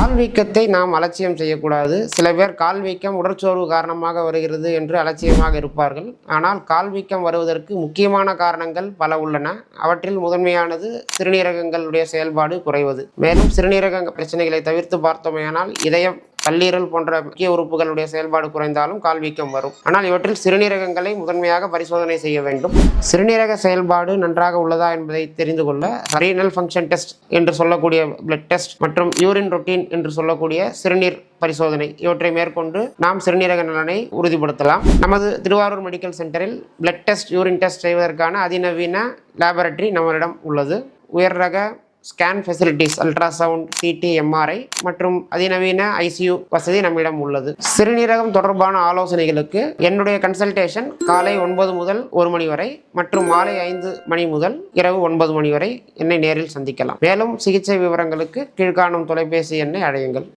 கால் வீக்கத்தை நாம் அலட்சியம் செய்யக்கூடாது. சில பேர் கால் வீக்கம் உடற்சோர்வு காரணமாக வருகிறது என்று அலட்சியமாக இருப்பார்கள். ஆனால் கால் வீக்கம் வருவதற்கு முக்கியமான காரணங்கள் பல உள்ளன. அவற்றில் முதன்மையானது சிறுநீரகங்களுடைய செயல்பாடு குறைவது. மேலும் சிறுநீரக பிரச்சனைகளை தவிர்த்து பார்த்தோமேயானால் இதயம், கல்லீரல் போன்ற முக்கிய உறுப்புகளுடைய செயல்பாடு குறைந்தாலும் கால் வீக்கம் வரும். ஆனால் இவற்றில் சிறுநீரகங்களை முதன்மையாக பரிசோதனை செய்ய வேண்டும். சிறுநீரக செயல்பாடு நன்றாக உள்ளதா என்பதை தெரிந்து கொள்ள ரீனல் ஃபங்க்ஷன் டெஸ்ட் என்று சொல்லக்கூடிய பிளட் டெஸ்ட் மற்றும் யூரின் ரொட்டீன் என்று சொல்லக்கூடிய சிறுநீர் பரிசோதனை இவற்றை மேற்கொண்டு நாம் சிறுநீரக நலனை உறுதிப்படுத்தலாம். நமது திருவாரூர் மெடிக்கல் சென்டரில் பிளட் டெஸ்ட், யூரின் டெஸ்ட் செய்வதற்கான அதிநவீன லேபரட்டரி நம்மளிடம் உள்ளது. உயர் ரக scan facilities, ultrasound, CT, MRI மற்றும் அதிநவீன ஐசியூ வசதி நம்மிடம் உள்ளது. சிறுநீரகம் தொடர்பான ஆலோசனைகளுக்கு என்னுடைய கன்சல்டேஷன் காலை 9 முதல் 1 மணி வரை மற்றும் மாலை 5 மணி முதல் இரவு 9 மணி வரை என்னை நேரில் சந்திக்கலாம். மேலும் சிகிச்சை விவரங்களுக்கு கீழ்காணும் தொலைபேசி எண்ணை அழையுங்கள்.